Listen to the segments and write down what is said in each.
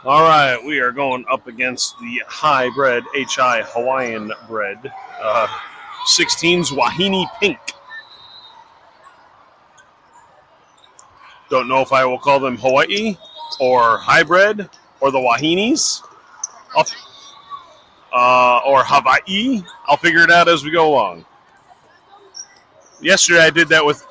All right, we are going up against the hybrid HI Hawaiian bred 16s Wahine Pink. Don't know if I will call them Hawaii or hybrid or the Wahinis or Hawaii. I'll figure it out as we go along. Yesterday I did that with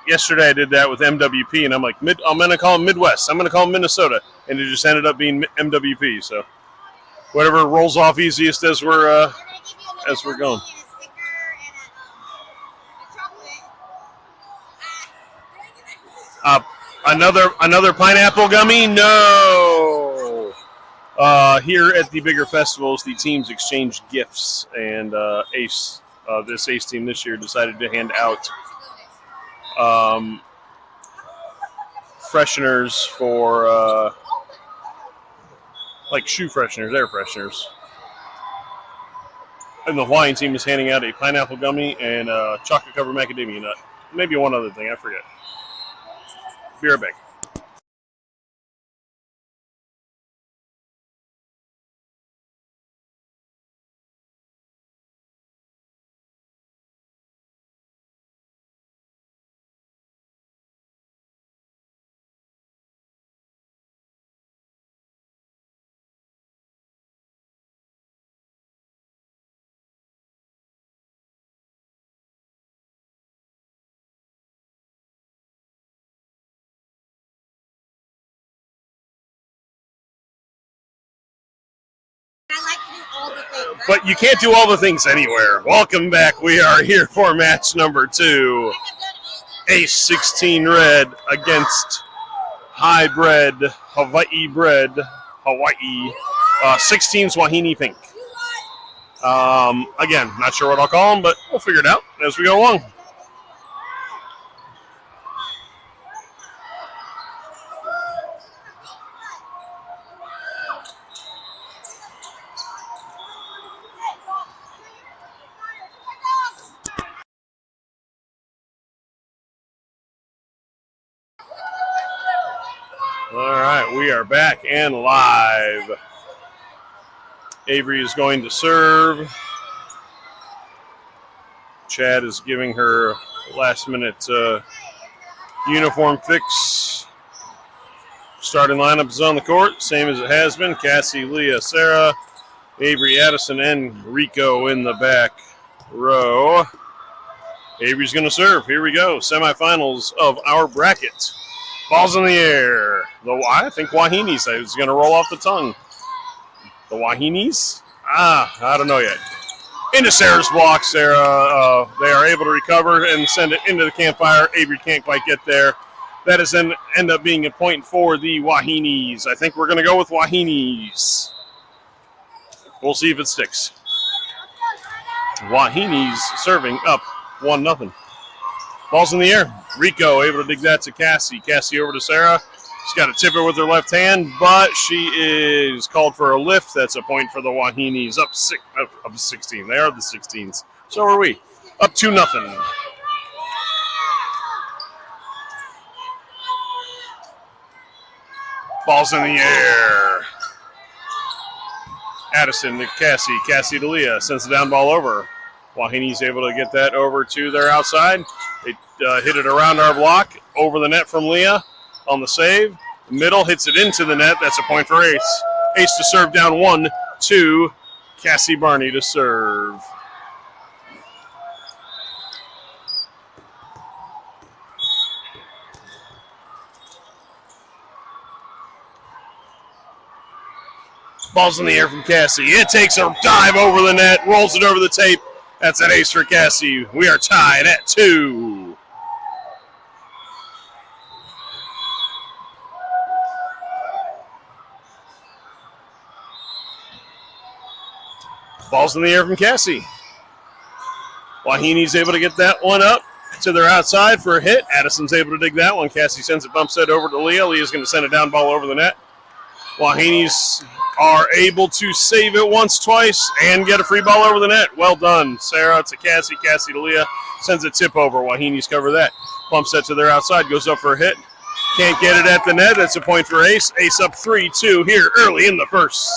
MWP, and I'm like, I'm going to call them Midwest. I'm going to call them Minnesota, and it just ended up being MWP. So whatever rolls off easiest as we're going. Another pineapple gummy? No. Here at the bigger festivals, the teams exchange gifts, and this Ace team this year decided to hand out fresheners for like shoe fresheners, air fresheners. And the Hawaiian team is handing out a pineapple gummy and a chocolate-covered macadamia nut. Maybe one other thing, I forget. Be right back. But you can't do all the things anywhere. Welcome back. We are here for match number 2. Ace 16 red against hybrid Hawaii 16s Wahine Pink. Again, not sure what I'll call them, but we'll figure it out as we go along. All right, we are back and live. Avery is going to serve. Chad is giving her last-minute uniform fix. Starting lineup is on the court, same as it has been. Cassie, Leah, Sarah, Avery, Addison, and Rico in the back row. Avery's going to serve. Here we go. Semifinals of our bracket. Ball's in the air. I think Wahine's is going to roll off the tongue. The Wahine's? I don't know yet. Into Sarah's block. Sarah, they are able to recover and send it into the campfire. Avery can't quite get there. That is then end up being a point for the Wahine's. I think we're going to go with Wahine's. We'll see if it sticks. Wahine's serving up 1-0. Ball's in the air. Rico able to dig that to Cassie. Cassie over to Sarah. She's got to tip it with her left hand, but she is called for a lift. That's a point for the Wahine's. Up 16. They are the 16s. So are we. Up 2-0. Ball's in the air. Addison to Cassie. Cassie to Leah. Sends the down ball over. Wahine's able to get that over to their outside. They hit it around our block. Over the net from Leah on the save. Middle hits it into the net. That's a point for Ace. Ace to serve down 1-2. Cassie Barney to serve. Ball's in the air from Cassie. It takes a dive over the net, rolls it over the tape. That's an ace for Cassie. We are tied at 2. Ball's in the air from Cassie. Wahine's able to get that one up to their outside for a hit. Addison's able to dig that one. Cassie sends it bump set over to Leah. Leah's going to send a down ball over the net. Wahine's are able to save it once, twice, and get a free ball over the net. Well done. Sarah to Cassie. Cassie to Leah. Sends a tip over. Wahine's cover that. Bump set to their outside. Goes up for a hit. Can't get it at the net. That's a point for Ace. Ace up 3-2 here early in the first.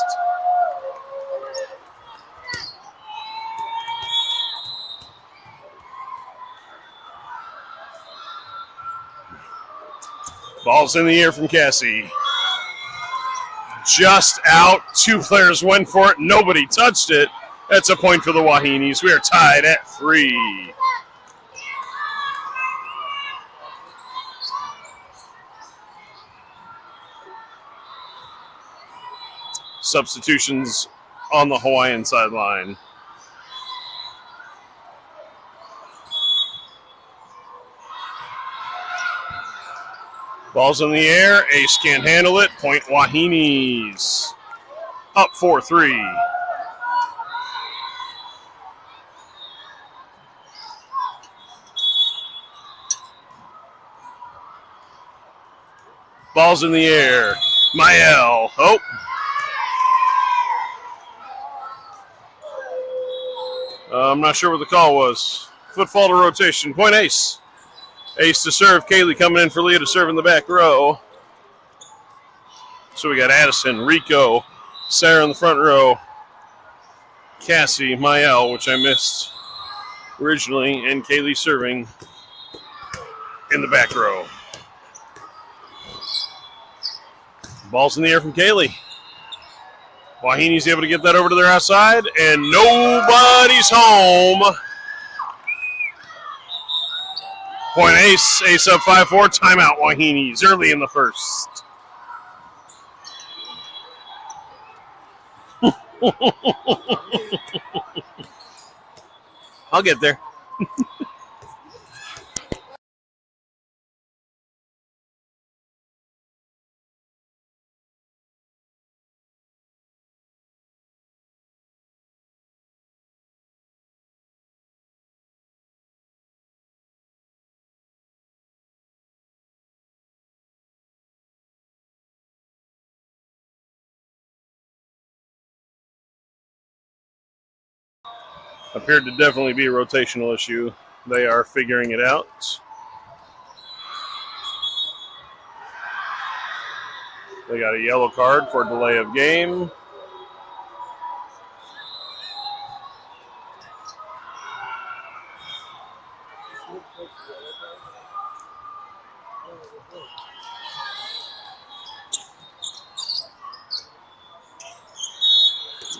Ball's in the air from Cassie. Just out. 2 players went for it. Nobody touched it. That's a point for the Wahines. We are tied at 3. Substitutions on the Hawaiian sideline. Ball's in the air. Ace can't handle it. Point Wahines. Up 4-3. Ball's in the air. Mael. Oh. I'm not sure what the call was. Footfall to rotation. Point Ace. Ace to serve. Kaylee coming in for Leah to serve in the back row. So we got Addison, Rico, Sarah in the front row, Cassie, Mael, which I missed originally, and Kaylee serving in the back row. Ball's in the air from Kaylee. Wahine's able to get that over to their outside, and nobody's home. Point Ace. Ace up 5-4. Timeout Wahine's early in the first. I'll get there. Appeared to definitely be a rotational issue. They are figuring it out. They got a yellow card for delay of game.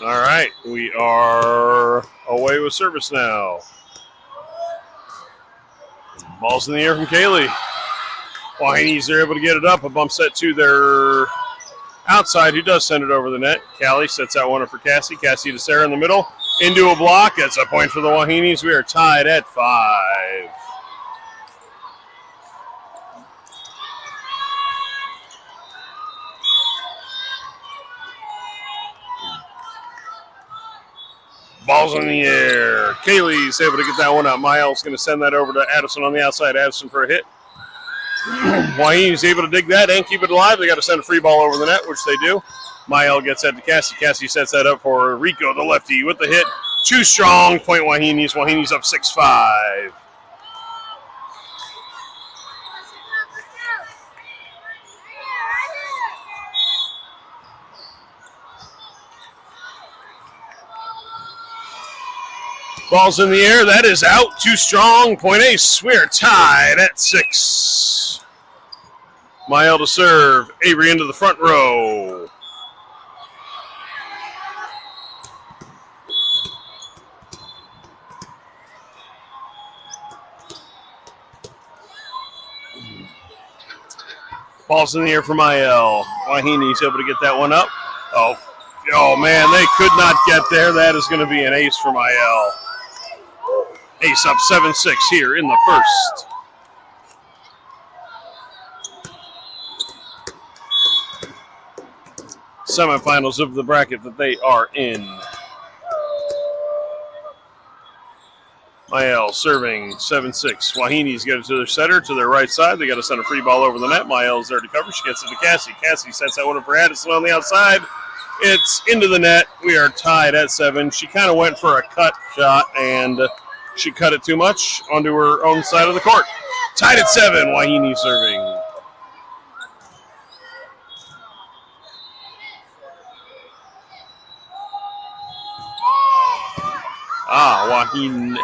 All right, we are away with service now. Ball's in the air from Kaylee. Wahine's are able to get it up. A bump set to their outside, who does send it over the net. Callie sets out one for Cassie. Cassie to Sarah in the middle. Into a block. That's a point for the Wahine's. We are tied at 5. Ball's in the air. Kaylee's able to get that one out. Miles going to send that over to Addison on the outside. Addison for a hit. Wahine's able to dig that and keep it alive. They got to send a free ball over the net, which they do. Mael gets that to Cassie. Cassie sets that up for Rico, the lefty, with the hit. Too strong. Point Wahine's. Wahine's up 6-5. Ball's in the air. That is out. Too strong. Point Ace. We're tied at 6. Mael to serve. Avery into the front row. Ball's in the air for Mael. Wahine's able to get that one up. Oh man, they could not get there. That is going to be an ace for Mael. Ace up 7-6 here in the first. Semifinals of the bracket that they are in. Mael serving 7-6. Wahine's get it to their setter, to their right side. They got to send a free ball over the net. Mael's there to cover. She gets it to Cassie. Cassie sets that one up for Addison on the outside. It's into the net. We are tied at 7. She kind of went for a cut shot, and she cut it too much onto her own side of the court. Tied at 7. Wahine serving. Wahine.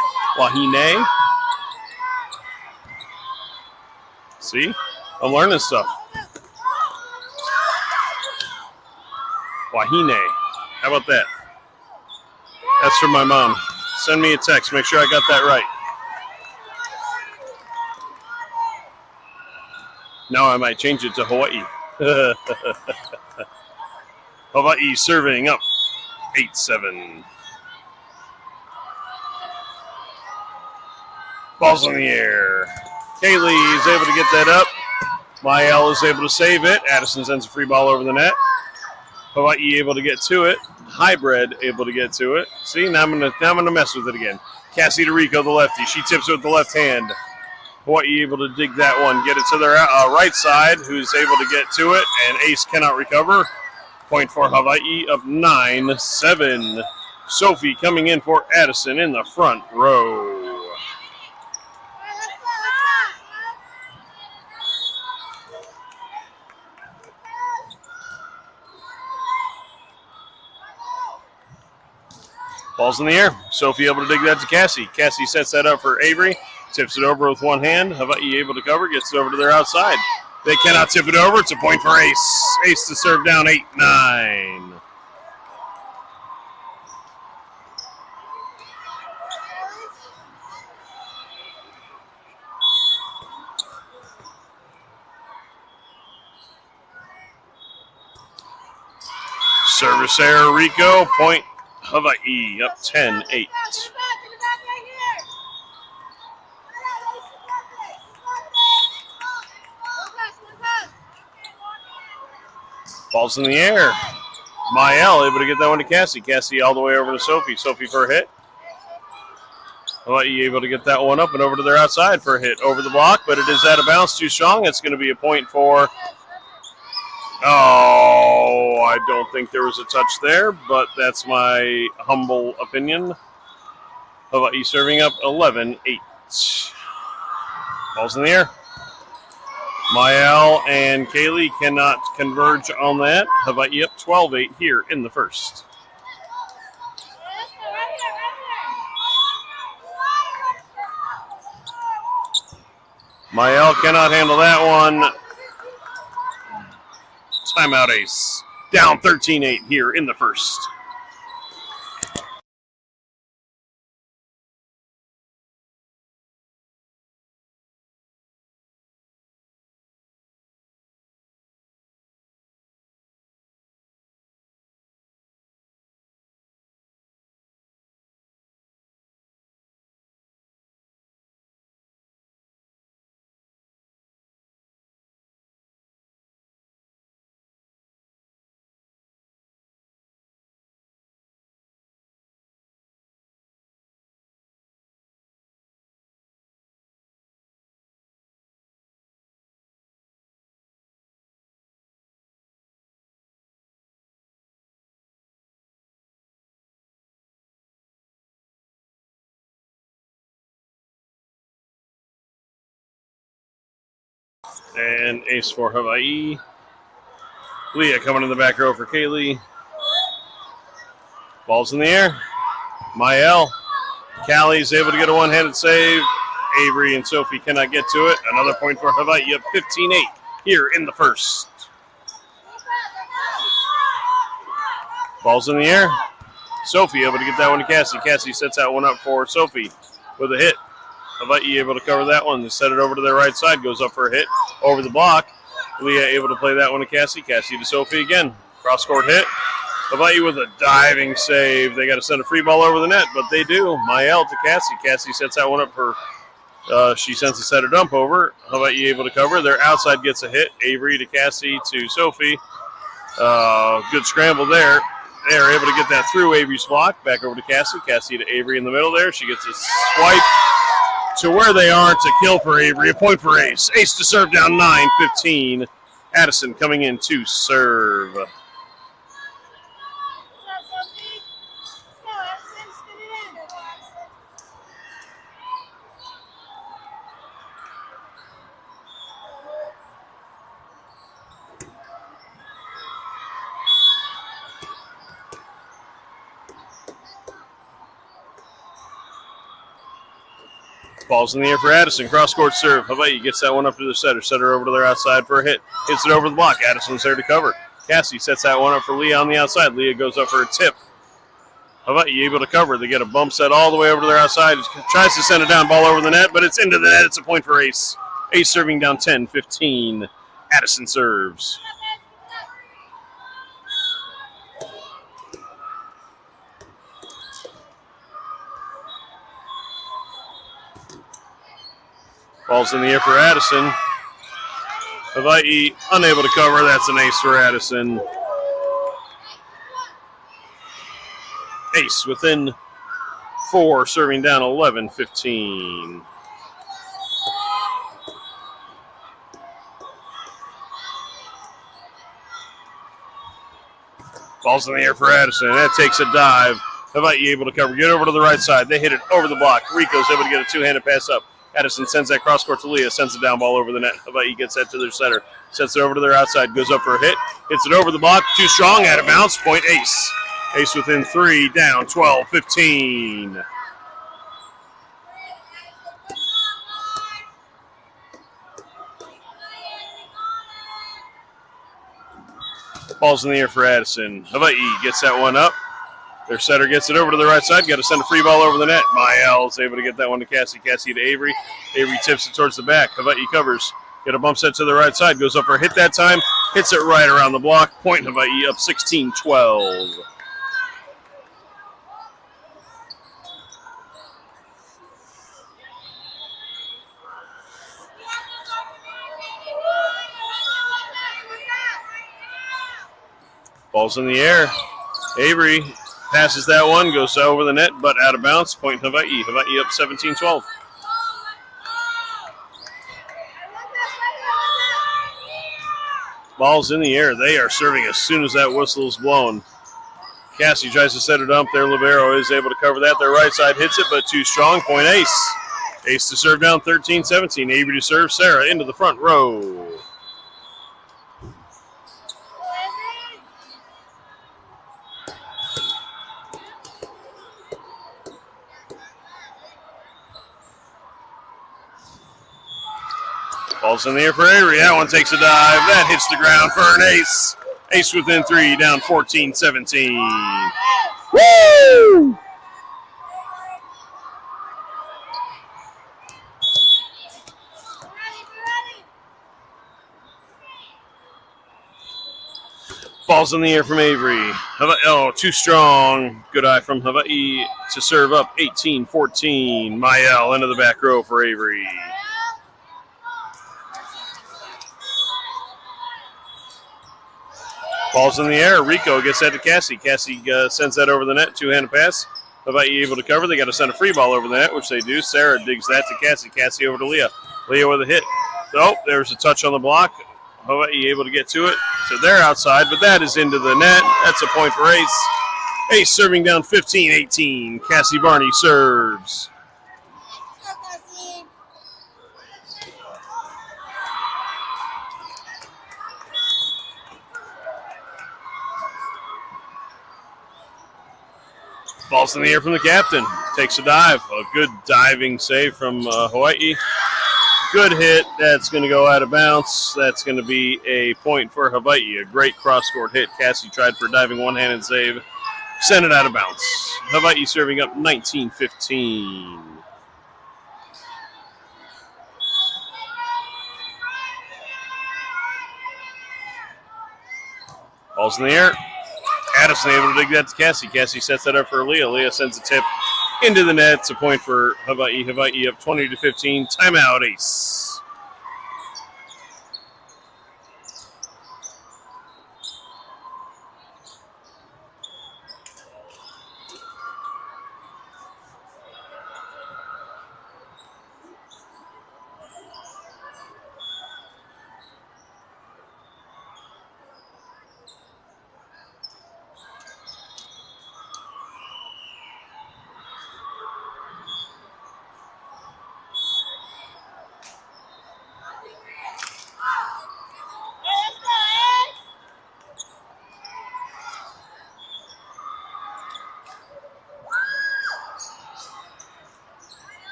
See? I'm learning stuff. Wahine. How about that? That's from my mom. Send me a text. Make sure I got that right. Now I might change it to Hawaii. Hawaii serving up 8-7. Ball's in the air. Kaylee is able to get that up. Mael is able to save it. Addison sends a free ball over the net. Hawaii able to get to it. Hybrid able to get to it. See, now I'm gonna mess with it again. Cassie DeRico, the lefty. She tips it with the left hand. Hawaii able to dig that one, get it to their right side, who's able to get to it, and Ace cannot recover. Point for Hawaii, up 9-7. Sophie coming in for Addison in the front row. Ball's in the air. Sophie able to dig that to Cassie. Cassie sets that up for Avery. Tips it over with one hand. Hawaii able to cover. Gets it over to their outside. They cannot tip it over. It's a point for Ace. Ace to serve down 8-9. Service error, Rico. Point Hawaii up 10-8. Ball's in the air. Mael able to get that one to Cassie. Cassie all the way over to Sophie. Sophie for a hit. Hawaii able to get that one up and over to their outside for a hit. Over the block, but it is out of bounds, too strong. It's going to be a point for... Oh, I don't think there was a touch there, but that's my humble opinion. Hawaii serving up 11-8. Ball's in the air. Mael and Kaylee cannot converge on that. Hawaii up 12-8 here in the first. Mael cannot handle that one. Timeout, Ace. Down 13-8 here in the first. And ace for Hawaii. Leah coming in the back row for Kaylee. Ball's in the air. Mael. Callie's able to get a one-handed save. Avery and Sophie cannot get to it. Another point for Hawaii up 15-8 here in the first. Ball's in the air. Sophie able to get that one to Cassie. Cassie sets that one up for Sophie with a hit. Hawaii able to cover that one. They set it over to their right side. Goes up for a hit. Over the block. Leah able to play that one to Cassie. Cassie to Sophie again. Cross-court hit. Hawaii with a diving save. They got to send a free ball over the net, but they do. Mael to Cassie. Cassie sets that one up for, she sends a setter dump over. Hawaii able to cover. Their outside gets a hit. Avery to Cassie to Sophie. Good scramble there. They're able to get that through Avery's block. Back over to Cassie. Cassie to Avery in the middle there. She gets a swipe to where they are. It's a kill for Avery. A point for Ace. Ace to serve down 9-15. Addison coming in to serve. Ball's in the air for Addison. Cross-court serve. Hawaii gets that one up to the setter. Setter over to their outside for a hit. Hits it over the block. Addison's there to cover. Cassie sets that one up for Leah on the outside. Leah goes up for a tip. Hawaii able to cover. They get a bump set all the way over to their outside. Tries to send it down, ball over the net, but it's into the net. It's a point for Ace. Ace serving down 10-15. Addison serves. Ball's in the air for Addison. Hawaii unable to cover. That's an ace for Addison. Ace within 4, serving down 11-15. Ball's in the air for Addison. That takes a dive. Hawaii able to cover. Get over to the right side. They hit it over the block. Rico's able to get a two-handed pass up. Addison sends that cross-court to Leah. Sends it down, ball over the net. Hawaii gets that to their setter. Sets it over to their outside. Goes up for a hit. Hits it over the block. Too strong. Out of bounds. Point Ace. Ace within 3. Down 12-15. Ball's in the air for Addison. Hawaii gets that one up. Their setter gets it over to the right side. Got to send a free ball over the net. Mael's able to get that one to Cassie. Cassie to Avery. Avery tips it towards the back. Hawaii covers. Get a bump set to the right side. Goes up for a hit that time. Hits it right around the block. Point Hawaii up 16-12. Ball's in the air. Avery passes that one, goes over the net, but out of bounds. Point Hawaii. Hawaii up 17-12. Ball's in the air. They are serving as soon as that whistle is blown. Cassie tries to set it up. Their libero is able to cover that. Their right side hits it, but too strong. Point Ace. Ace to serve down 13-17. Avery to serve. Sarah into the front row. Ball's in the air for Avery. That one takes a dive. That hits the ground for an ace. Ace within 3, down 14-17. Woo! Ball's in the air from Avery. Oh, too strong. Good eye from Hawaii to serve up 18-14. Mael into the back row for Avery. Ball's in the air. Rico gets that to Cassie. Cassie sends that over the net. Two-handed pass. Hawaii able to cover. They got to send a free ball over the net, which they do. Sarah digs that to Cassie. Cassie over to Leah. Leah with a hit. Oh, there's a touch on the block. Hawaii able to get to it. So they're outside, but that is into the net. That's a point for Ace. Ace serving down 15-18. Cassie Barney serves. Ball's in the air from the captain. Takes a dive. A good diving save from Hawaii. Good hit. That's going to go out of bounds. That's going to be a point for Hawaii. A great cross-court hit. Cassie tried for a diving one-handed save. Sent it out of bounds. Hawaii serving up 19-15. Ball's in the air. Addison able to dig that to Cassie. Cassie sets that up for Leah. Leah sends a tip into the net. It's a point for Hawaii. Hawaii up 20-15. Timeout, Ace.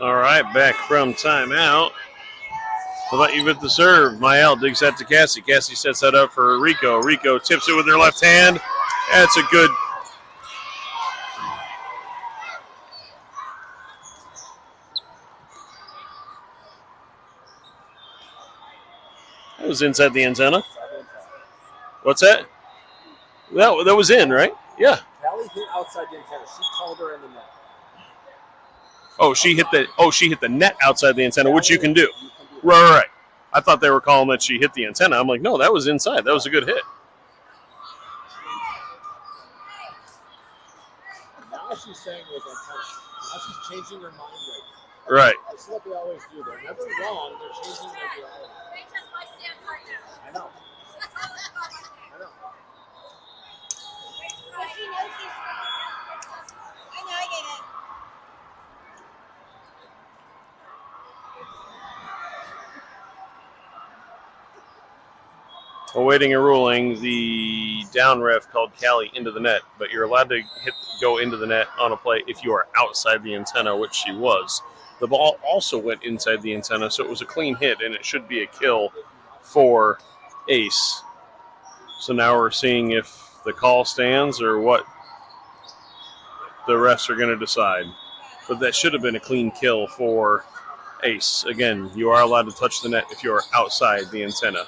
All right, back from timeout. Hawaii with the serve. Mael digs that to Cassie. Cassie sets that up for Rico. Rico tips it with her left hand. That's a good. That was inside the antenna. What's that? That was in, right? Yeah. Callie hit outside the antenna. She called her in the net. She hit the net outside the antenna, which you can do. Right. I thought they were calling that she hit the antenna. I'm like, no, that was inside. That was a good hit. Now she's saying it was antenna. Now she's changing her mind Right. This is what they always do. They're never wrong. They're changing their reality. I know. Awaiting a ruling, the down ref called Callie into the net, but you're allowed to go into the net on a play if you are outside the antenna, which she was. The ball also went inside the antenna, so it was a clean hit, and it should be a kill for Ace. So now we're seeing if the call stands or what the refs are going to decide. But that should have been a clean kill for Ace. Again, you are allowed to touch the net if you are outside the antenna.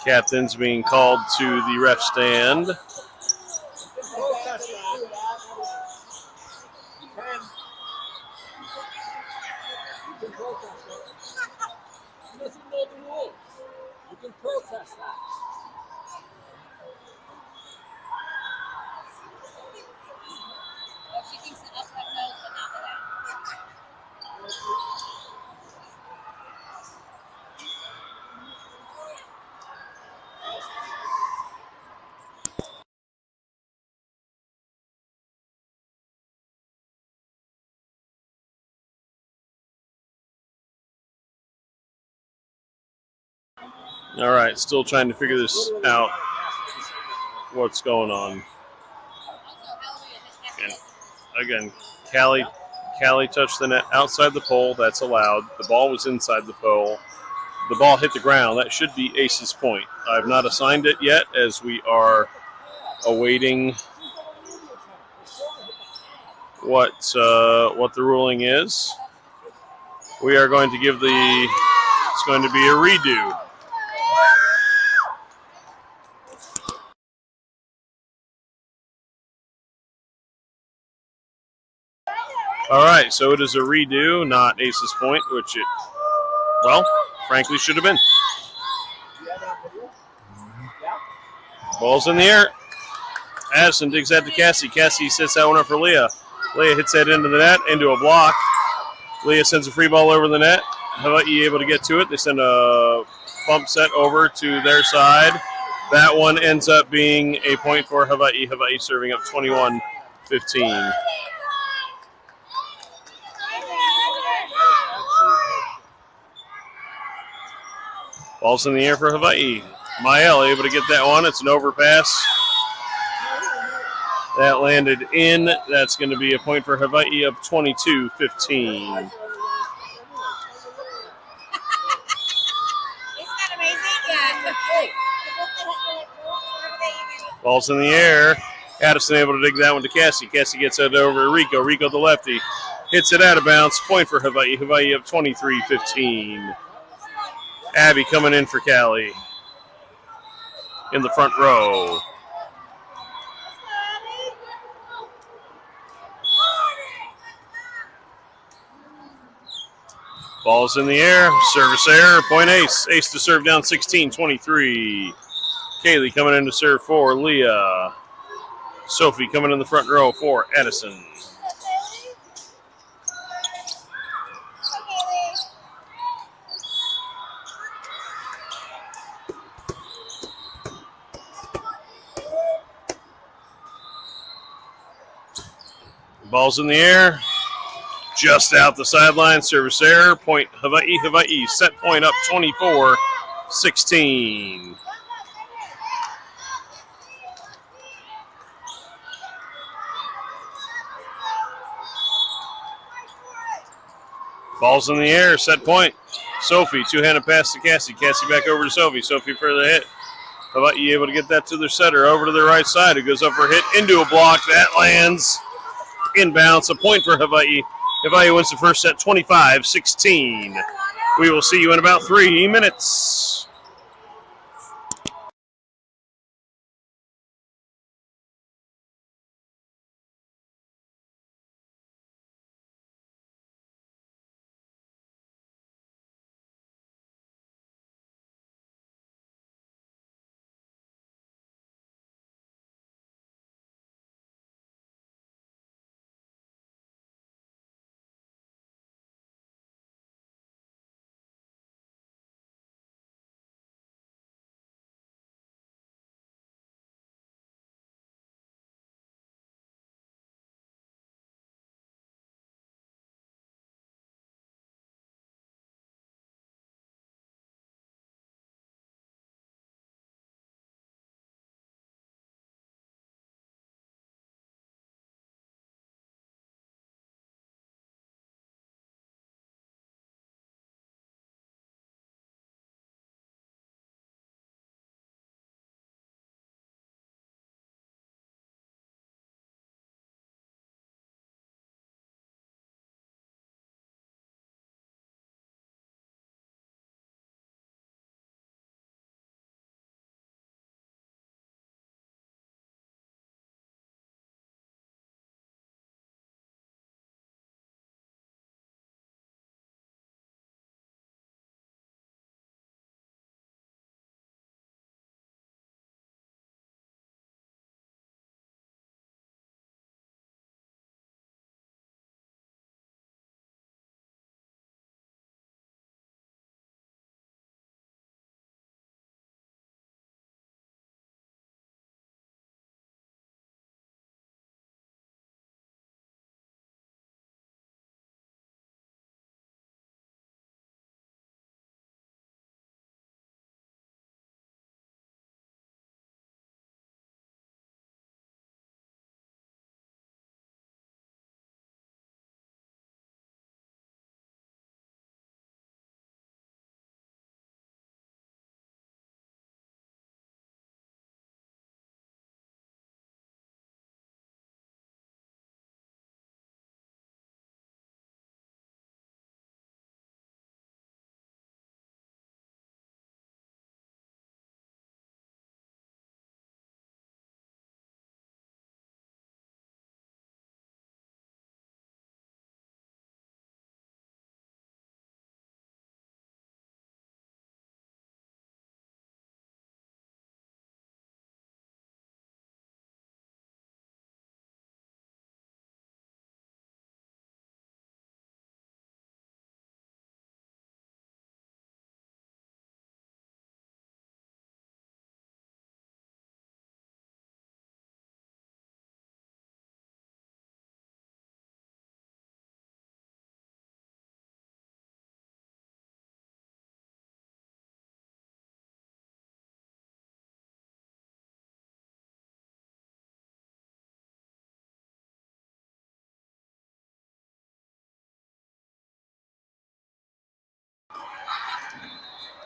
Captain's being called to the ref stand. All right, still trying to figure this out, what's going on. And again, Callie touched the net outside the pole. That's allowed. The ball was inside the pole. The ball hit the ground. That should be Ace's point. I have not assigned it yet as we are awaiting what the ruling is. We are going to give it's going to be a redo. All right, so it is a redo, not Ace's point, which it, well, frankly, should have been. Ball's in the air. Addison digs that to Cassie. Cassie sets that one up for Leah. Leah hits that into the net, into a block. Leah sends a free ball over the net. Hawaii able to get to it. They send a bump set over to their side. That one ends up being a point for Hawaii. Hawaii serving up 21-15. Ball's in the air for Hawaii. Mael able to get that one. It's an overpass. That landed in. That's going to be a point for Hawaii up 22-15. Ball's in the air. Addison able to dig that one to Cassie. Cassie gets it over to Rico. Rico the lefty. Hits it out of bounds. Point for Hawaii. Hawaii up 23-15. Abby coming in for Callie in the front row. Ball's in the air. Service error. Point Ace. Ace to serve down 16-23. Kaylee coming in to serve for Leah. Sophie coming in the front row for Addison. Ball's in the air. Just out the sideline. Service error. Point Hawaii. Hawaii set point up 24-16. 16. Ball's in the air, set point. Sophie, two-handed pass to Cassie. Cassie back over to Sophie. Sophie for the hit. How about you able to get that to their setter over to the right side, who goes up for a hit into a block. That lands inbounds. A point for Hawaii. Hawaii wins the first set 25-16. We will see you in about 3 minutes.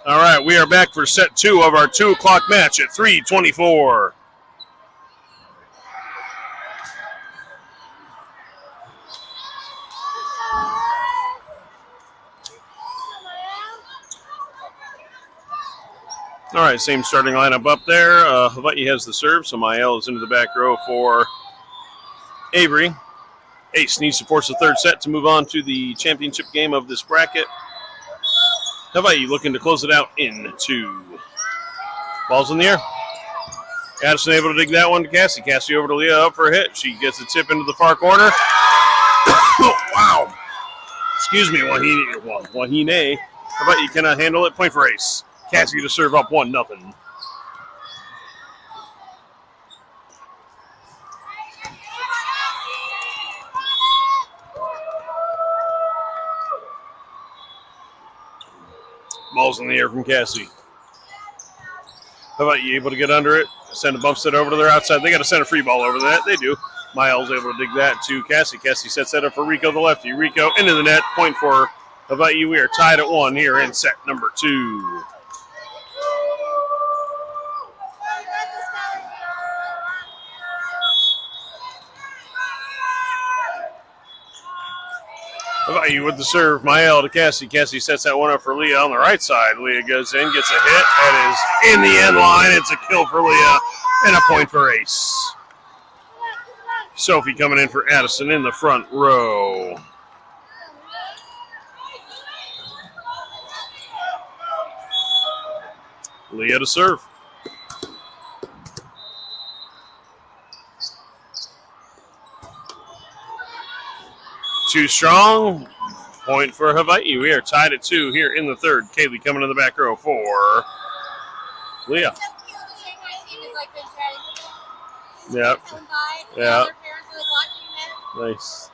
All right, we are back for set 2 of our 2 o'clock match at 3:24. All right, same starting lineup up there. Hawaii has the serve, so Mael is into the back row for Avery. Ace needs to force the third set to move on to the championship game of this bracket. Hawaii looking to close it out in 2. Ball's in the air. Addison able to dig that one to Cassie. Cassie over to Leah, up for a hit. She gets a tip into the far corner. Wow. Excuse me, Wahine. Hawaii cannot handle it. Point for Ace. Cassie to serve up 1-0. Ball's in the air from Cassie. How about you? Able to get under it? Send a bump set over to their outside. They got to send a free ball over the net. They do. Miles able to dig that to Cassie. Cassie sets that up for Rico, the lefty. Rico into the net. Point for How about you? We are tied at 1 here in set number 2. How about you with the serve? Mael to Cassie. Cassie sets that one up for Leah on the right side. Leah goes in, gets a hit. That is in the end line. It's a kill for Leah and a point for Ace. Sophie coming in for Addison in the front row. Leah to serve. Too strong. Point for Hawaii. We are tied at 2 here in the third. Kaylee coming in the back row for Leah. Yep. Yeah. Nice.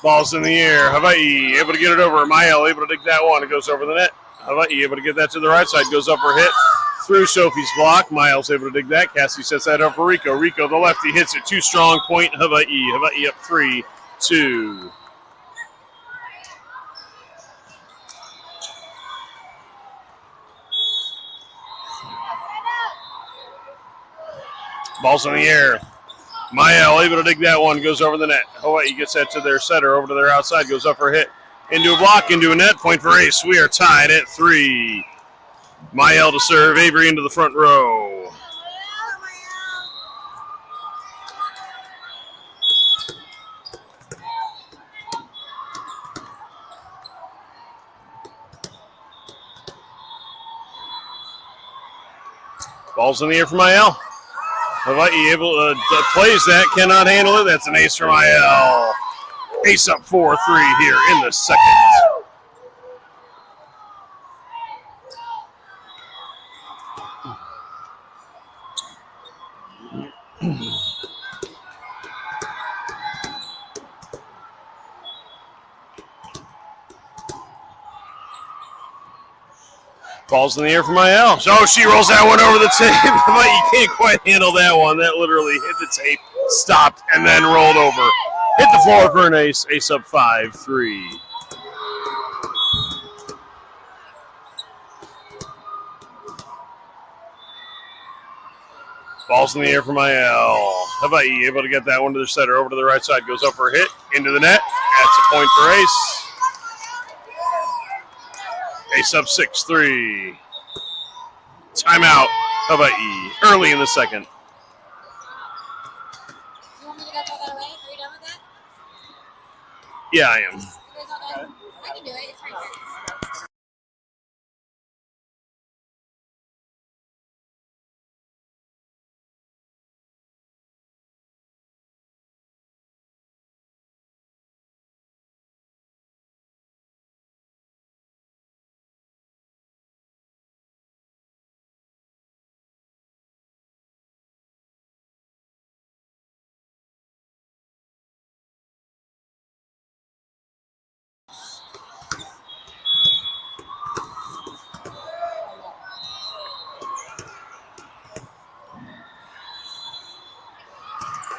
Ball's in the air. Hawaii able to get it over. Mael able to dig that one. It goes over the net. Hawaii able to get that to the right side. Goes up for hit through Sophie's block. Miles able to dig that. Cassie sets that up for Rico. Rico, the lefty, hits it. Too strong. Point Hawaii. Hawaii up 3-2. Ball's in the air. Mael able to dig that one. Goes over the net. Hawaii gets that to their setter. Over to their outside. Goes up for a hit. Into a block. Into a net. Point for Ace. We are tied at 3. Mael to serve. Avery into the front row. Ball's in the air for Mael. Hawaii able to plays that, cannot handle it. That's an ace for Mael. Ace up 4-3 here in the second. Ball's in the air for Mael. Oh, she rolls that one over the tape. But you can't quite handle that one. That literally hit the tape, stopped, and then rolled over. Hit the floor for an ace. Ace up 5-3. Ball's in the air for Mael. Hawaii able to get that one to the setter. Over to the right side. Goes up for a hit. Into the net. That's a point for Ace. Ace up 6-3. Timeout, Hawaii. Early in the second. You want me to go throw that away? Are you done with that? Yeah, I am. You guys all done? I can do it. It's right here.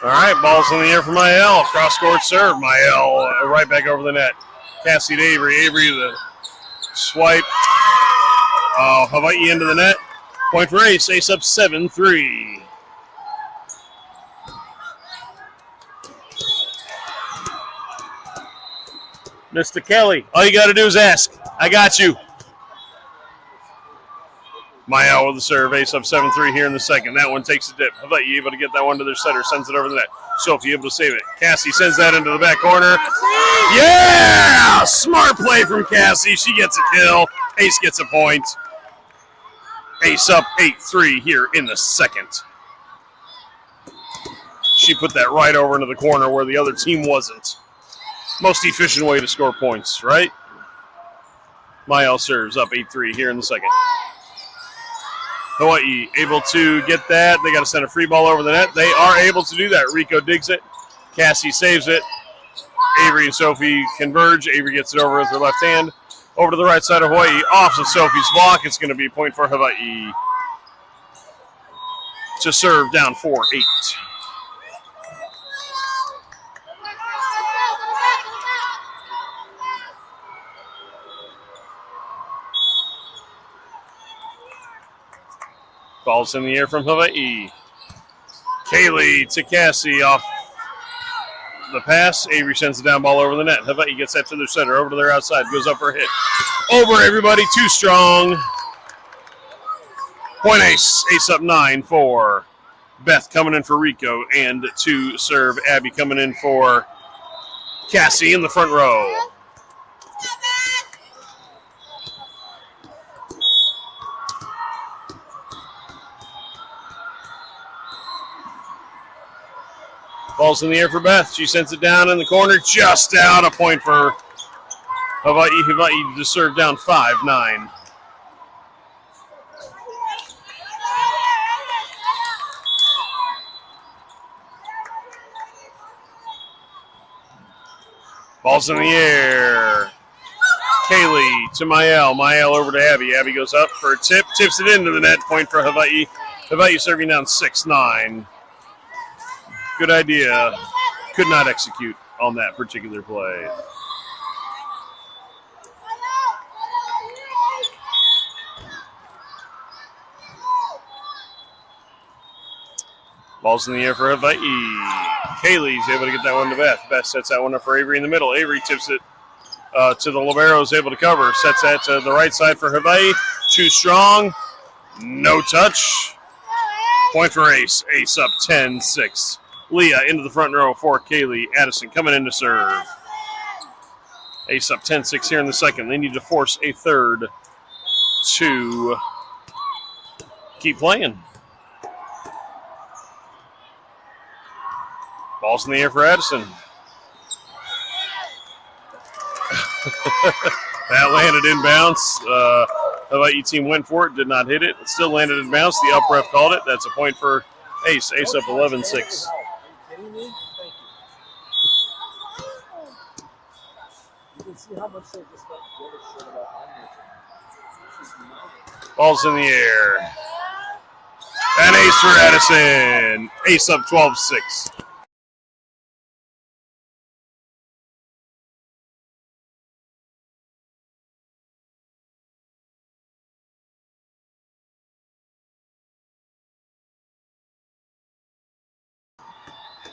All right, ball's in the air for Mael. Cross-court serve. Mael right back over the net. Cassie to Avery. Avery the swipe. Hawaii into the net. Point for Ace. Ace up 7-3. Mr. Kelly, all you got to do is ask. I got you. Mael with the serve. Ace up 7-3 here in the second. That one takes a dip. Hawaii able to get that one to their setter. Sends it over the net. Sophie able to save it. Cassie sends that into the back corner. Yeah! Smart play from Cassie. She gets a kill. Ace gets a point. Ace up 8-3 here in the second. She put that right over into the corner where the other team wasn't. Most efficient way to score points, right? Mael serves up 8-3 here in the second. Hawaii able to get that. They got to send a free ball over the net. They are able to do that. Rico digs it. Cassie saves it. Avery and Sophie converge. Avery gets it over with her left hand. Over to the right side of Hawaii. Off of Sophie's block. It's going to be a point for Hawaii. To serve down 4-8. Ball's in the air from Hawaii. Kaylee to Cassie off the pass. Avery sends the down ball over the net. Hawaii gets that to their center. Over to their outside. Goes up for a hit. Over everybody. Too strong. Point ace. Ace up 9-4. Beth coming in for Rico. And to serve, Abby coming in for Cassie in the front row. Ball's in the air for Beth. She sends it down in the corner. Just out. A point for Hawaii. Hawaii to serve down 5-9. Ball's in the air. Kaylee to Mael. Mael over to Abby. Abby goes up for a tip. Tips it into the net. Point for Hawaii. Hawaii serving down 6-9. Good idea. Could not execute on that particular play. Ball's in the air for Hawaii. Kaylee's able to get that one to Beth. Beth sets that one up for Avery in the middle. Avery tips it to the libero, is able to cover. Sets that to the right side for Hawaii. Too strong. No touch. Point for Ace. Ace up 10-6. Leah into the front row for Kaylee. Addison coming in to serve. Ace up 10-6 here in the second. They need to force a third to keep playing. Ball's in the air for Addison. That landed in bounce. Hawaii team went for it, did not hit it. It still landed in bounce. The up ref called it. That's a point for Ace. Ace up 11-6. See how much they just got to give a shit about Ball's in the air. And ace for Addison. Ace up 12-6.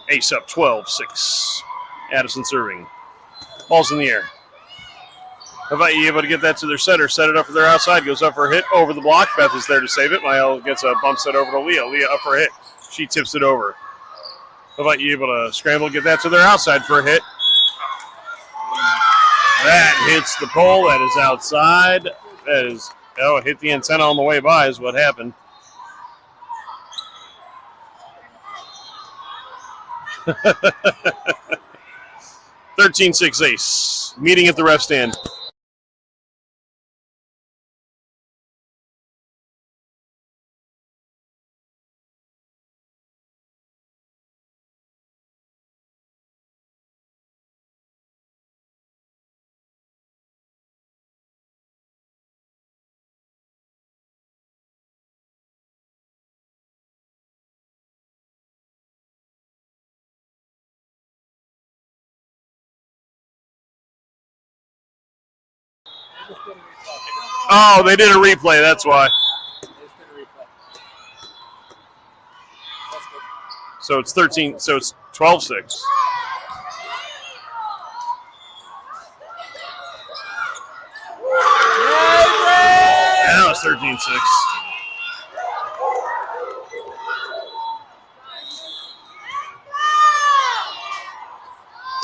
Ace up 12-6. Addison serving. Ball's in the air. Hawaii able to get that to their setter. Set it up for their outside. Goes up for a hit. Over the block. Beth is there to save it. Mael gets a bump set over to Leah. Leah up for a hit. She tips it over. Hawaii able to scramble, get that to their outside for a hit. That hits the pole. That is outside. That is, it hit the antenna on the way by is what happened. (13-6) Ace. Meeting at the ref stand. Oh, they did a replay. That's why. So it's 13. So it's 12-6. Now it's 13-6.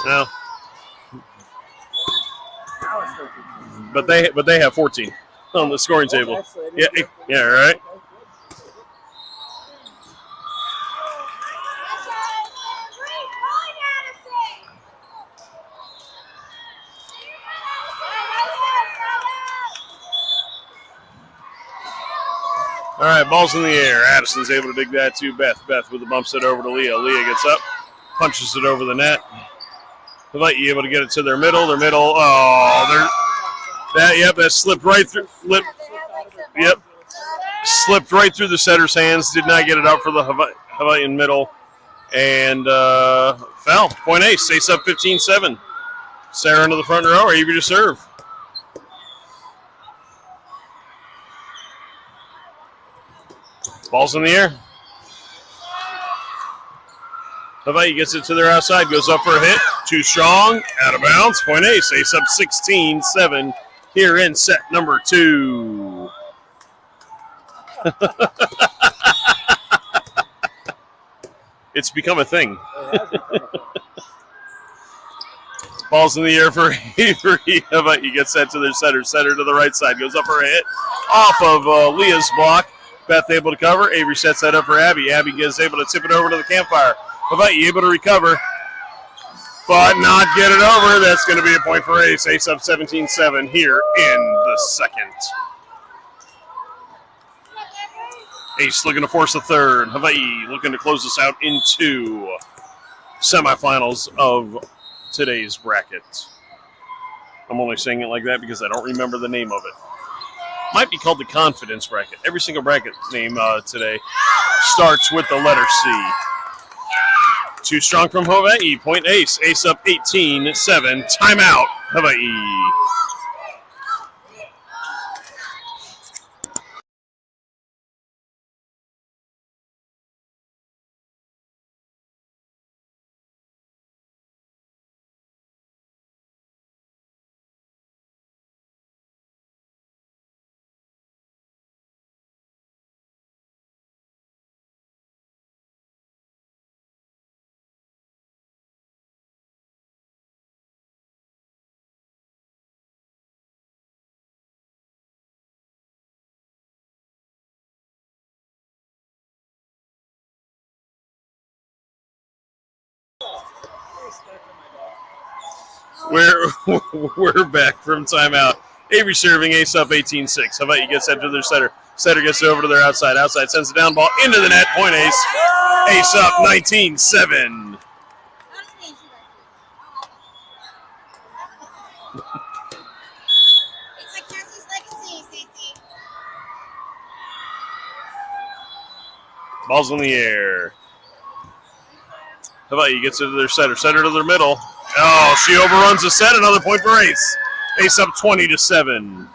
No. But they have 14 on the scoring table. Yeah, right. All right, ball's in the air. Addison's able to dig that to Beth. Beth with a bump set over to Leah. Leah gets up, punches it over the net. Hawaii able to get it to their middle. Their middle. Oh, that slipped right through. Yep, slipped right through the setter's hands. Did not get it out for the Hawaiian middle, and fell. Point ace. Ace up 15-7. Sarah into the front row. Avery to serve. Ball's in the air. Hawaii gets it to their outside. Goes up for a hit. Too strong. Out of bounds. Point ace. Ace up 16-7 here in set number 2. It's become a thing. Ball's in the air for Avery. Hawaii gets that to their setter. Setter to the right side. Goes up for a hit. Off of Leah's block. Beth able to cover. Avery sets that up for Abby. Abby is able to tip it over to the campfire. Hawaii able to recover, but not get it over. That's going to be a point for Ace. Ace up 17-7 here in the second. Ace looking to force the third. Hawaii looking to close this out into semifinals of today's bracket. I'm only saying it like that because I don't remember the name of it. Might be called the confidence bracket. Every single bracket name today starts with the letter C. Too strong from Hawaii. Point ace. Ace up 18-7. Timeout, Hawaii. We're back from timeout. Avery serving, ace up 18-6. How about you get that to their setter? Setter gets it over to their outside. Outside sends the down ball into the net. Point ace. Ace up 19-7. Ball's in the air. How about you gets it to their setter? Setter to their middle. Oh, she overruns the set. Another point for Ace. Ace up 20-7.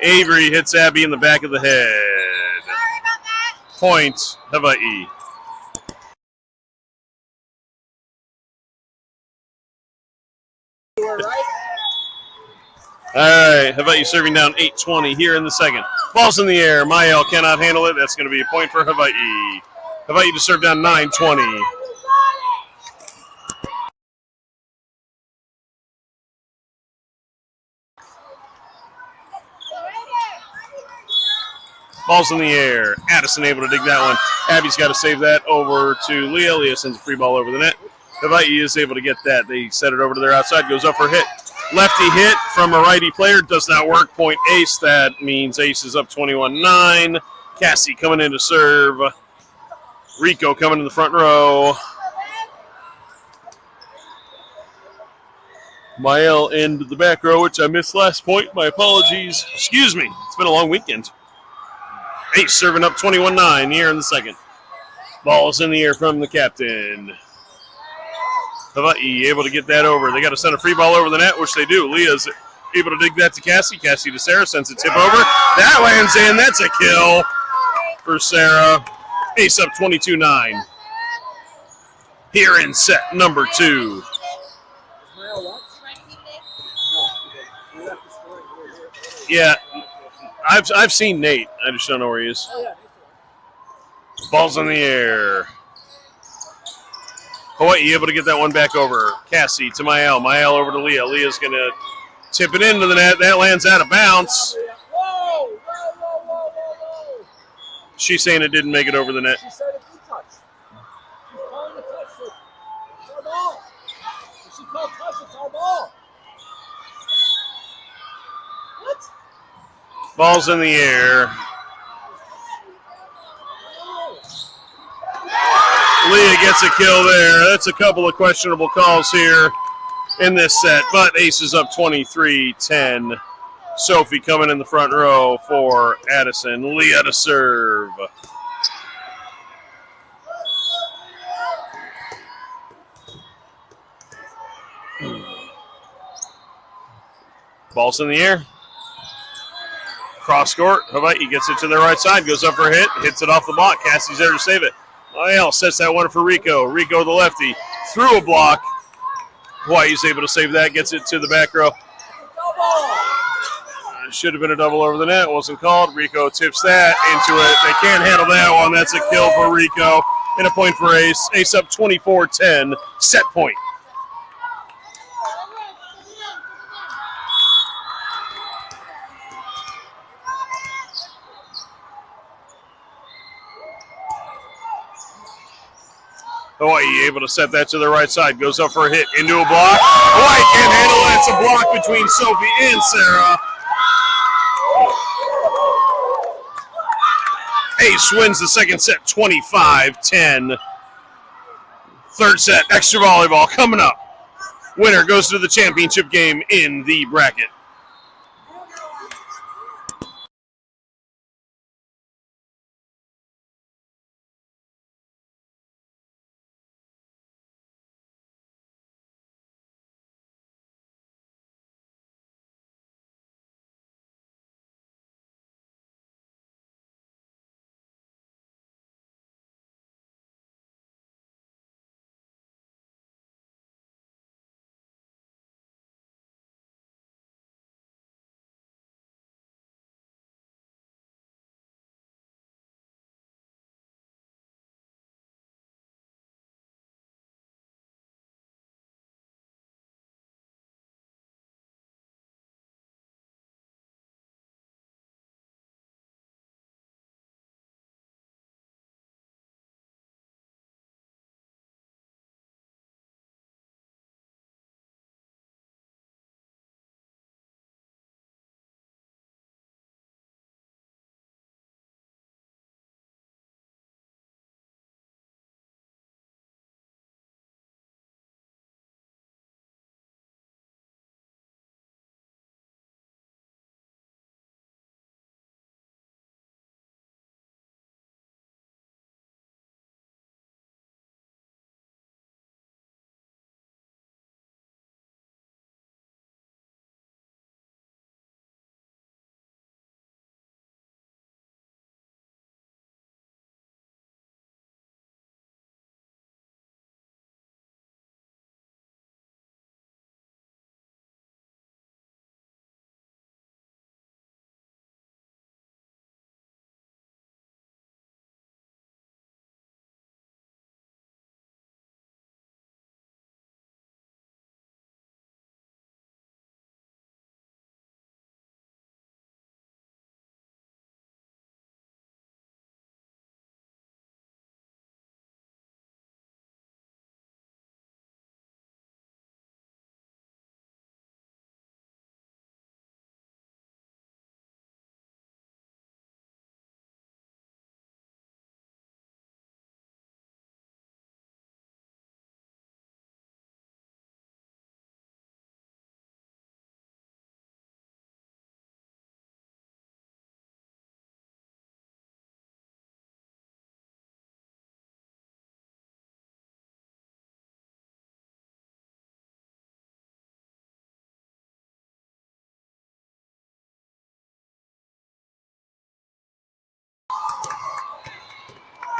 Avery hits Abby in the back of the head. Point, Hawaii. All right, how about you serving down 8-20 here in the second. Ball's in the air. Mael cannot handle it. That's going to be a point for Hawaii. Hawaii to serve down 9-20. Ball's in the air. Addison able to dig that one. Abby's got to save that over to Leah. Leah sends a free ball over the net. Hawaii is able to get that. They set it over to their outside. Goes up for a hit. Lefty hit from a righty player. Does not work. Point ace. That means Ace is up 21-9. Cassie coming in to serve. Rico coming in the front row. Mael in the back row, which I missed last point. My apologies. Excuse me. It's been a long weekend. Ace serving up 21-9 here in the second. Ball's in the air from the captain. Hawaii able to get that over. They got to send a free ball over the net, which they do. Leah's able to dig that to Cassie. Cassie to Sarah, sends a tip over. That lands in. That's a kill for Sarah. Ace up 22-9 here in set number 2. Yeah, I've seen Nate. I just don't know where he is. Ball's in the air. Hawaii able to get that one back over. Cassie to Mael. Mael over to Leah. Leah's going to tip it into the net. That lands out of bounds. She's saying it didn't make it over the net. She said it did touch. She's calling a touch. It's our ball. If she called touch, it's our ball. Ball's in the air. Leah gets a kill there. That's a couple of questionable calls here in this set, but Ace is up 23-10. Sophie coming in the front row for Addison. Leah to serve. Ball's in the air. Cross court. Hawaii gets it to the right side. Goes up for a hit. Hits it off the block. Cassie's there to save it. Lyell sets that one for Rico. Rico the lefty. Through a block. Hawaii's able to save that. Gets it to the back row. Should have been a double over the net. Wasn't called. Rico tips that into it. They can't handle that one. That's a kill for Rico. And a point for Ace. Ace up 24-10. Set point. Hawaii able to set that to the right side. Goes up for a hit. Into a block. Hawaii can't handle it. It's a block between Sophie and Sarah. Ace wins the second set 25-10. Third set, extra volleyball coming up. Winner goes to the championship game in the bracket.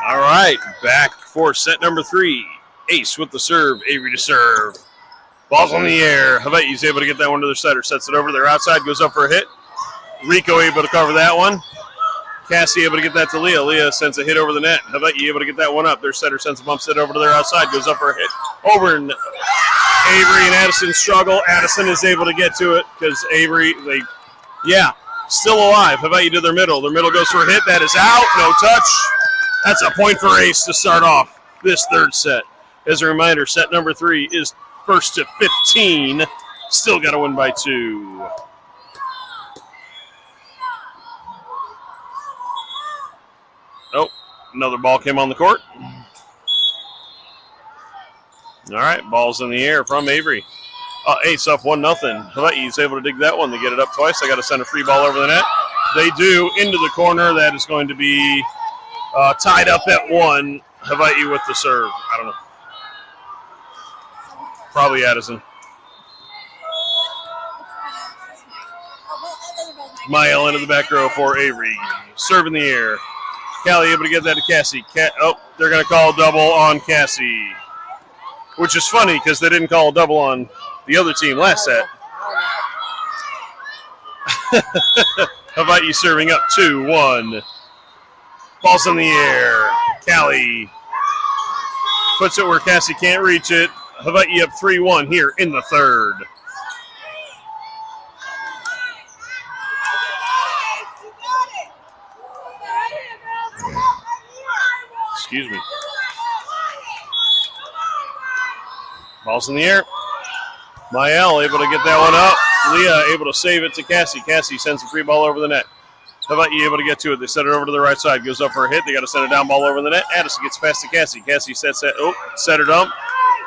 All right, back for set number 3. Ace with the serve, Avery to serve. Ball's on the air. Hawaii's able to get that one to their setter. Sets it over there outside, goes up for a hit. Rico able to cover that one. Cassie able to get that to Leah. Leah sends a hit over the net. Hawaii able to get that one up. Their setter sends a bump set over to their outside, goes up for a hit. Over and Avery and Addison struggle. Addison is able to get to it because Avery, still alive. Hawaii to their middle. Their middle goes for a hit. That is out. No touch. That's a point for Ace to start off this third set. As a reminder, set number 3 is first to 15. Still got to win by 2. Another ball came on the court. All right, ball's in the air from Avery. Ace up 1-0. Hawaii's able to dig that one. They get it up twice. They got to send a free ball over the net. They do into the corner. That is going to be tied up at 1. Hawaii with the serve. I don't know. Probably Addison. Mael into the back row for Avery. Serve in the air. Callie able to get that to Cassie. They're going to call a double on Cassie. Which is funny because they didn't call a double on the other team last set. Hawaii serving up 2-1. Ball's in the air. Callie puts it where Cassie can't reach it. Hawaii up 3-1 here in the third. Excuse me. Ball's in the air. Mael able to get that one up. Leah able to save it to Cassie. Cassie sends a free ball over the net. Hawaii able to get to it. They set it over to the right side. Goes up for a hit. They got to send a down ball over the net. Addison gets past to Cassie. Cassie sets that. Set her dump.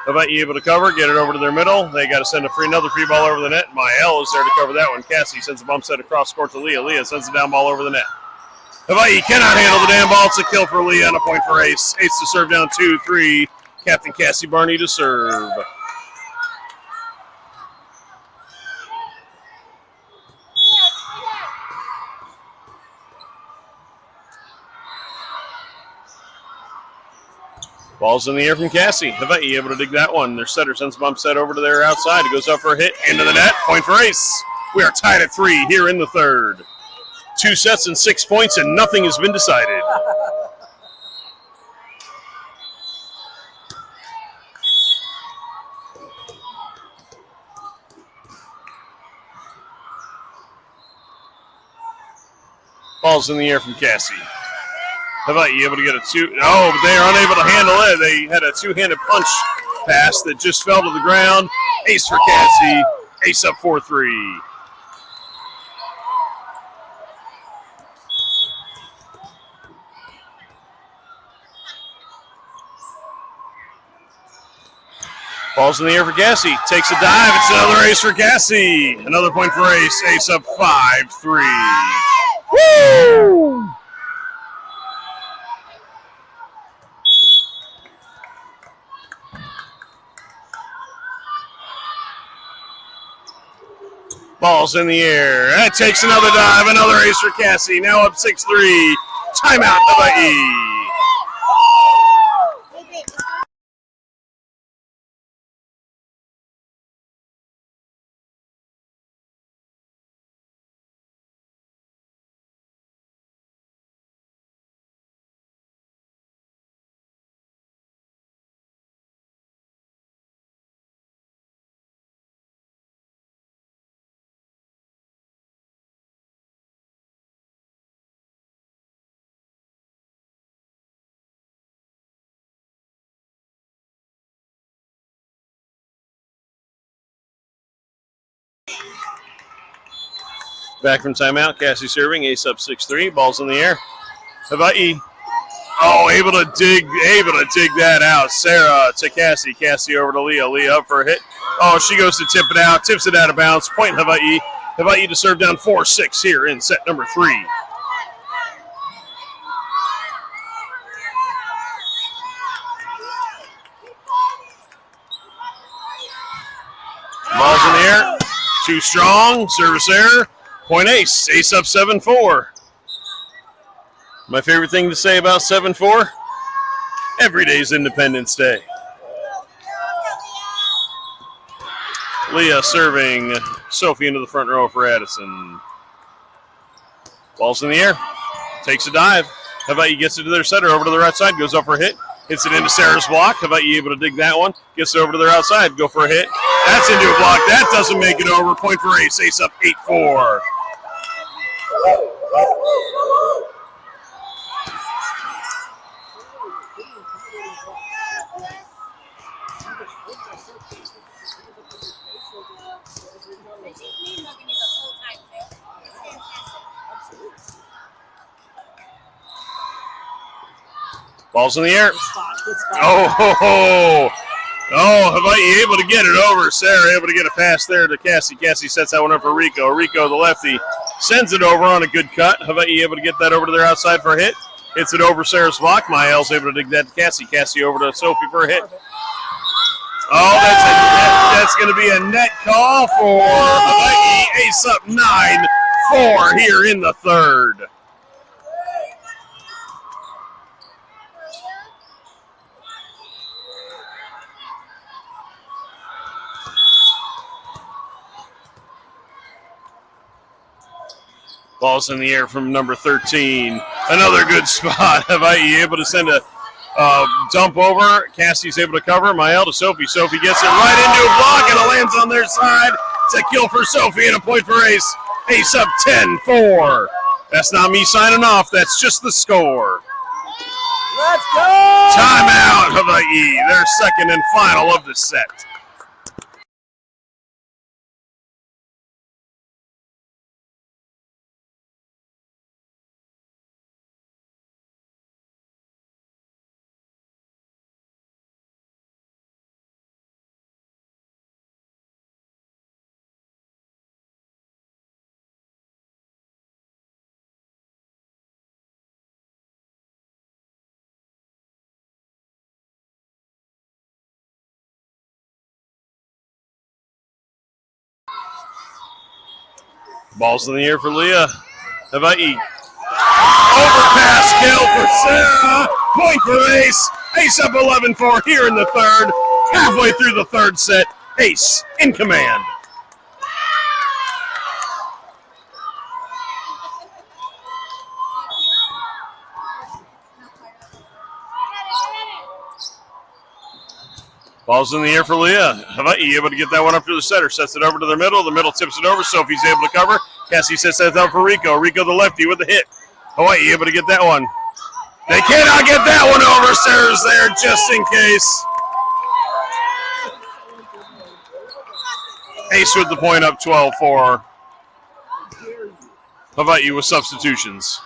Hawaii able to cover. Get it over to their middle. They got to send another free ball over the net. Mael is there to cover that one. Cassie sends a bump set across court to Leah. Leah sends a down ball over the net. Hawaii cannot handle the damn ball. It's a kill for Leah and a point for Ace. Ace to serve down 2-3. Captain Cassie Barney to serve. Ball's in the air from Cassie. Hawaii able to dig that one. Their setter sends bump set over to their outside. It goes up for a hit. Into the net. Point for Ace. We are tied at 3 here in the third. 2 sets and 6 points, and nothing has been decided. Ball's in the air from Cassie. Hawaii able to get a 2. Oh, but they are unable to handle it. They had a 2-handed punch pass that just fell to the ground. Ace for Cassie. Ace up 4-3. Ball's in the air for Cassie. Takes a dive. It's another ace for Cassie. Another point for Ace. Ace up 5-3. Woo! Ball's in the air. That takes another dive. Another ace for Cassie. Now up 6-3. Timeout, Hawaii. Back from timeout. Cassie serving. Ace up 6-3. Ball's in the air. Hawaii. Oh, able to dig that out. Sarah to Cassie. Cassie over to Leah. Leah up for a hit. Oh, she goes to tip it out. Tips it out of bounds. Point Hawaii. Hawaii to serve down 4-6 here in set number 3. Ball's in the air. Too strong. Service error. Point Ace. Ace up 7-4. My favorite thing to say about 7-4, every day's Independence Day. Leah serving Sophie into the front row for Addison. Ball's in the air. Takes a dive. Hawaii gets it to their setter over to the right side. Goes up for a hit. Hits it into Sarah's block. Hawaii able to dig that one. Gets it over to their outside. Go for a hit. That's into a block. That doesn't make it over. Point for Ace. Ace up 8-4. Ball's in the air. Good spot. Good spot. Hawaii able to get it over. Sarah able to get a pass there to Cassie. Cassie sets that one up for Rico. Rico, the lefty, sends it over on a good cut. Hawaii able to get that over to their outside for a hit. Hits it over Sarah's block. Mael's able to dig that to Cassie. Cassie over to Sophie for a hit. Oh, that's going to be a net call for Hawaii. Ace up 9-4 here in the third. Ball's in the air from number 13. Another good spot. Hawaii able to send a dump over. Cassie's able to cover. Mael to Sophie. Sophie gets it right into a block and it lands on their side. It's a kill for Sophie and a point for Ace. Ace up 10-4. That's not me signing off. That's just the score. Let's go! Timeout, Hawaii. Their second and final of the set. Ball's in the air for Leah. Hawaii. Overpass kill for Sarah. Point for Ace. Ace up 11-4 here in the third. Halfway through the third set. Ace in command. Ball's in the air for Leah. Hawaii able to get that one up to the setter. Sets it over to the middle. The middle tips it over. Sophie's able to cover. Cassie sets that up for Rico. Rico the lefty with the hit. Hawaii able to get that one. They cannot get that one over. Sarah's there just in case. Ace with the point up 12-4. Hawaii with substitutions.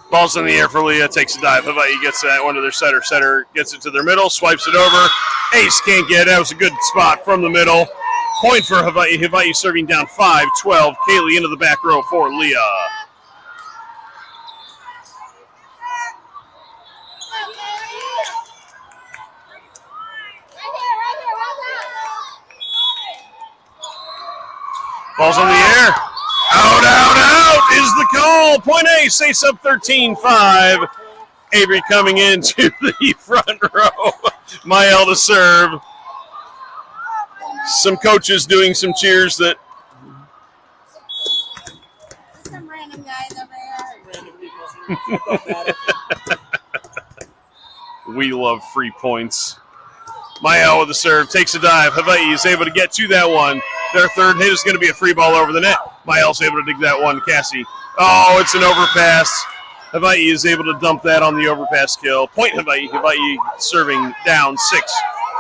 Ball's in the air for Leah, takes a dive. Hawaii gets that one to their setter. Setter gets it to their middle, swipes it over. Ace can't get it. That was a good spot from the middle. Point for Hawaii. Hawaii serving down 5-12. Kaylee into the back row for Leah. Ball's in the air. Out is the call. Point Ace. Ace up 13-5. Avery coming into the front row. Mael to serve. Some coaches doing some cheers that. Some random guys over here. We love free points. Mael with the serve. Takes a dive. Hawaii is able to get to that one. Their third hit is going to be a free ball over the net. Mael's able to dig that one. Cassie. Oh, it's an overpass. Hawaii is able to dump that on the overpass kill. Point Hawaii. Hawaii serving down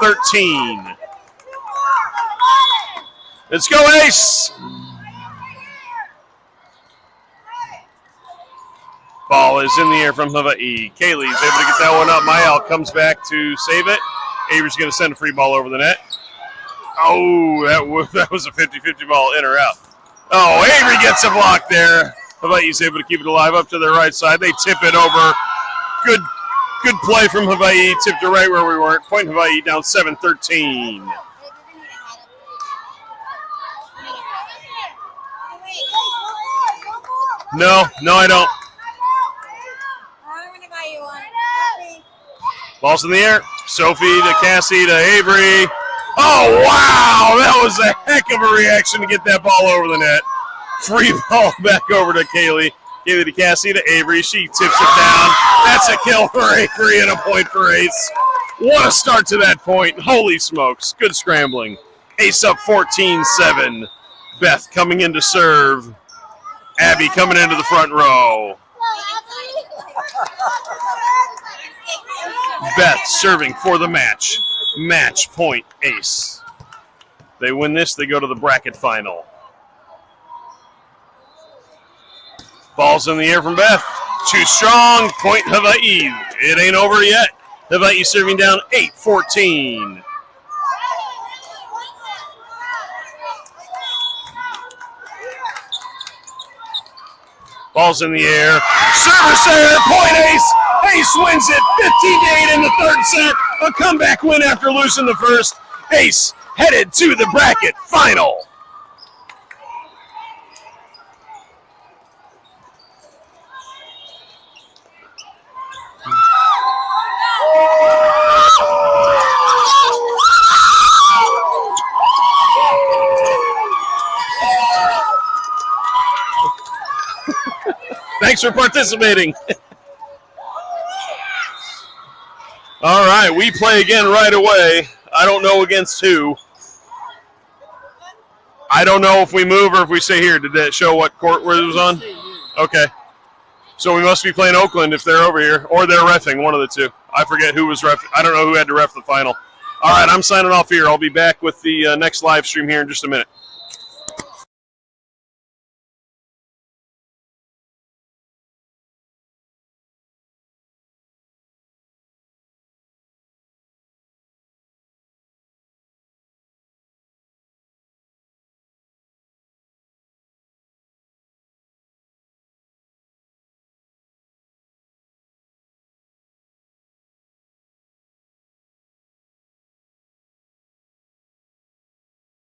6-13. Let's go, Ace. Ball is in the air from Hawaii. Kaylee's able to get that one up. Mael comes back to save it. Avery's going to send a free ball over the net. Oh, that was a 50-50 ball, in or out. Oh, Avery gets a block there. Hawaii's able to keep it alive up to their right side. They tip it over. Good play from Hawaii. Tipped it right where we weren't. Point Hawaii down 7-13. No, I don't. I'm going to buy you one. Ball's in the air. Sophie to Cassie to Avery. Oh, wow. That was a heck of a reaction to get that ball over the net. Free ball back over to Kaylee. Kaylee to Cassie to Avery. She tips it down. That's a kill for Avery and a point for Ace. What a start to that point. Holy smokes. Good scrambling. Ace up 14-7. Beth coming in to serve. Abby coming into the front row. Beth serving for the match. Match point Ace. They win this, they go to the bracket final. Ball's in the air from Beth. Too strong. Point Hawaii. It ain't over yet. Hawaii serving down 8-14. Ball's in the air. Service there. Point Ace. Ace wins it 15-8 in the third set. A comeback win after losing the first. Ace headed to the bracket final. Thanks for participating. All right, we play again right away. I don't know against who. I don't know if we move or if we stay here. Did that show what court where it was on? Okay. So we must be playing Oakland if they're over here, or they're reffing, one of the two. I forget who was ref. I don't know who had to ref the final. All right, I'm signing off here. I'll be back with the next live stream here in just a minute.